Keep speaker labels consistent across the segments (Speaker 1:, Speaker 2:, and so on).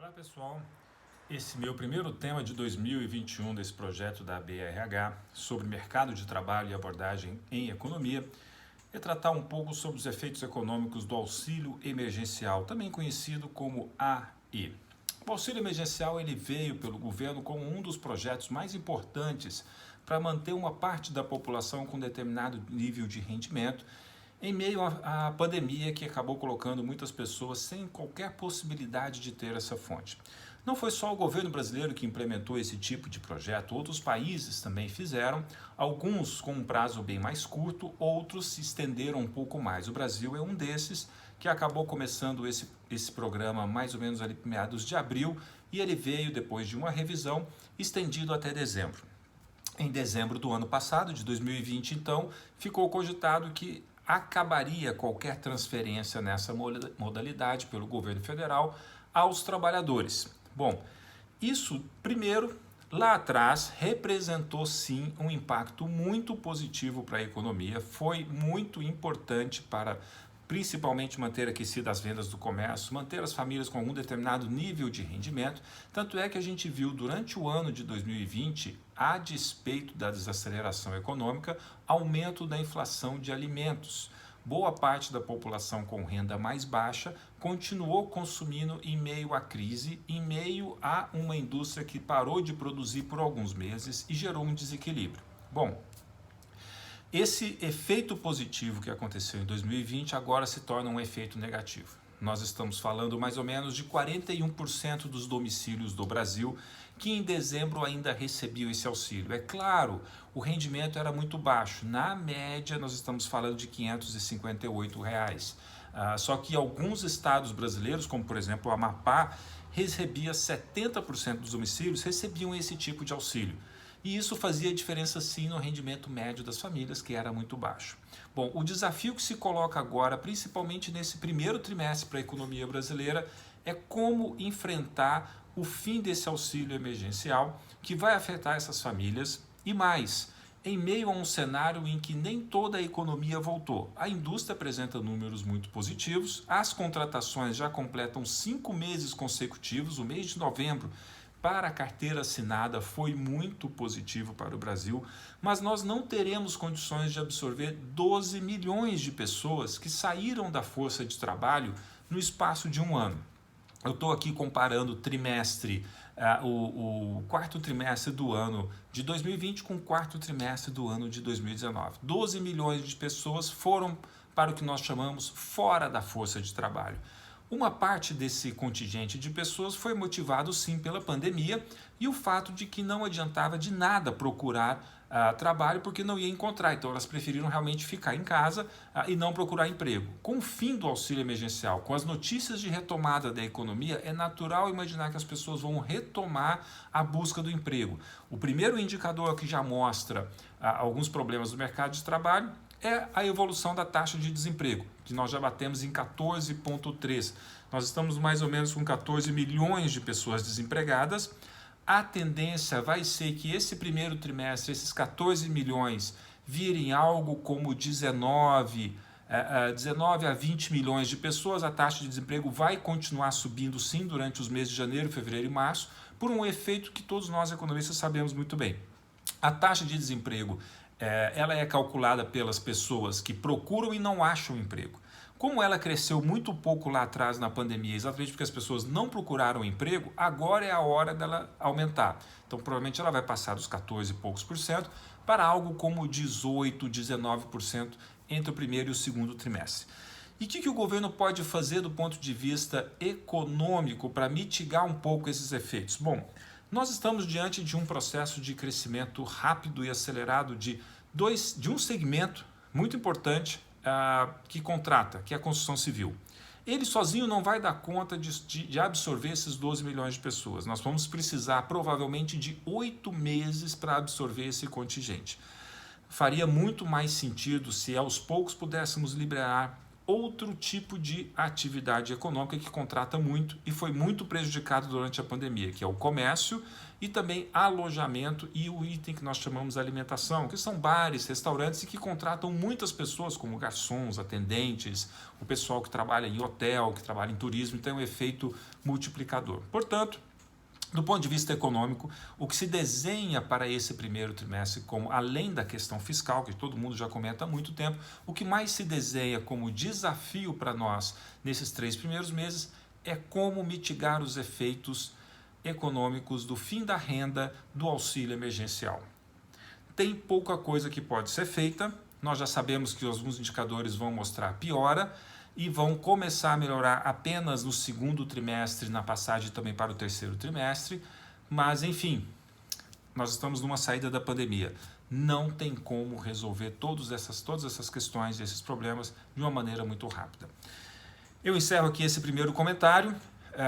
Speaker 1: Olá pessoal, esse meu primeiro tema de 2021 desse projeto da BRH sobre mercado de trabalho e abordagem em economia é tratar um pouco sobre os efeitos econômicos do auxílio emergencial, também conhecido como AI. O auxílio emergencial ele veio pelo governo como um dos projetos mais importantes para manter uma parte da população com determinado nível de rendimento em meio à pandemia que acabou colocando muitas pessoas sem qualquer possibilidade de ter essa fonte. Não foi só o governo brasileiro que implementou esse tipo de projeto, outros países também fizeram, alguns com um prazo bem mais curto, outros se estenderam um pouco mais. O Brasil é um desses que acabou começando esse programa mais ou menos ali meados de abril e ele veio depois de uma revisão estendido até dezembro. Em dezembro do ano passado, de 2020, então, ficou cogitado que acabaria qualquer transferência nessa modalidade pelo governo federal aos trabalhadores. Bom, isso, primeiro, lá atrás, representou sim um impacto muito positivo para a economia, foi muito importante para principalmente manter aquecidas as vendas do comércio, manter as famílias com algum determinado nível de rendimento. Tanto é que a gente viu durante o ano de 2020, a despeito da desaceleração econômica, aumento da inflação de alimentos. Boa parte da população com renda mais baixa continuou consumindo em meio à crise, em meio a uma indústria que parou de produzir por alguns meses e gerou um desequilíbrio. Bom, esse efeito positivo que aconteceu em 2020 agora se torna um efeito negativo. Nós estamos falando mais ou menos de 41% dos domicílios do Brasil que em dezembro ainda recebiam esse auxílio. É claro, o rendimento era muito baixo. Na média, nós estamos falando de R$ 558. Só que alguns estados brasileiros, como por exemplo o Amapá, recebia 70% dos domicílios recebiam esse tipo de auxílio. E isso fazia diferença sim no rendimento médio das famílias, que era muito baixo. Bom, o desafio que se coloca agora, principalmente nesse primeiro trimestre para a economia brasileira, é como enfrentar o fim desse auxílio emergencial que vai afetar essas famílias e mais, em meio a um cenário em que nem toda a economia voltou. A indústria apresenta números muito positivos, as contratações já completam 5 meses consecutivos, o mês de novembro, para a carteira assinada foi muito positivo para o Brasil, mas nós não teremos condições de absorver 12 milhões de pessoas que saíram da força de trabalho no espaço de um ano. Eu estou aqui comparando o quarto trimestre do ano de 2020 com o quarto trimestre do ano de 2019. 12 milhões de pessoas foram para o que nós chamamos fora da força de trabalho. Uma parte desse contingente de pessoas foi motivado sim pela pandemia e o fato de que não adiantava de nada procurar trabalho porque não ia encontrar, então elas preferiram realmente ficar em casa e não procurar emprego. Com o fim do auxílio emergencial, com as notícias de retomada da economia, é natural imaginar que as pessoas vão retomar a busca do emprego. O primeiro indicador que já mostra alguns problemas do mercado de trabalho é a evolução da taxa de desemprego, que nós já batemos em 14,3. Nós estamos mais ou menos com 14 milhões de pessoas desempregadas. A tendência vai ser que esse primeiro trimestre, esses 14 milhões, virem algo como 19 a 20 milhões de pessoas. A taxa de desemprego vai continuar subindo sim durante os meses de janeiro, fevereiro e março, por um efeito que todos nós economistas sabemos muito bem. A taxa de desemprego ela é calculada pelas pessoas que procuram e não acham emprego. Como ela cresceu muito pouco lá atrás na pandemia, exatamente porque as pessoas não procuraram emprego, agora é a hora dela aumentar. Então, provavelmente ela vai passar dos 14 e poucos por cento para algo como 18, 19% entre o primeiro e o segundo trimestre. E o que o governo pode fazer do ponto de vista econômico para mitigar um pouco esses efeitos? Bom, nós estamos diante de um processo de crescimento rápido e acelerado de um segmento muito importante que contrata, que é a construção civil. Ele sozinho não vai dar conta de absorver esses 12 milhões de pessoas. Nós vamos precisar provavelmente de 8 meses para absorver esse contingente. Faria muito mais sentido se aos poucos pudéssemos liberar outro tipo de atividade econômica que contrata muito e foi muito prejudicado durante a pandemia, que é o comércio e também alojamento e o item que nós chamamos de alimentação, que são bares, restaurantes e que contratam muitas pessoas como garçons, atendentes, o pessoal que trabalha em hotel, que trabalha em turismo, então é um efeito multiplicador. Portanto, do ponto de vista econômico, o que se desenha para esse primeiro trimestre, como além da questão fiscal, que todo mundo já comenta há muito tempo, o que mais se desenha como desafio para nós nesses 3 primeiros meses é como mitigar os efeitos econômicos do fim da renda do auxílio emergencial. Tem pouca coisa que pode ser feita, nós já sabemos que alguns indicadores vão mostrar piora, e vão começar a melhorar apenas no segundo trimestre, na passagem também para o terceiro trimestre, mas enfim, nós estamos numa saída da pandemia. Não tem como resolver todas essas questões, esses problemas de uma maneira muito rápida. Eu encerro aqui esse primeiro comentário,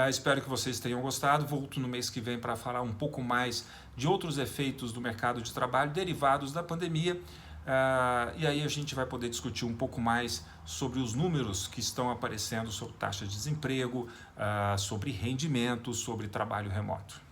Speaker 1: espero que vocês tenham gostado, volto no mês que vem para falar um pouco mais de outros efeitos do mercado de trabalho derivados da pandemia, e aí a gente vai poder discutir um pouco mais sobre os números que estão aparecendo sobre taxa de desemprego, sobre rendimento, sobre trabalho remoto.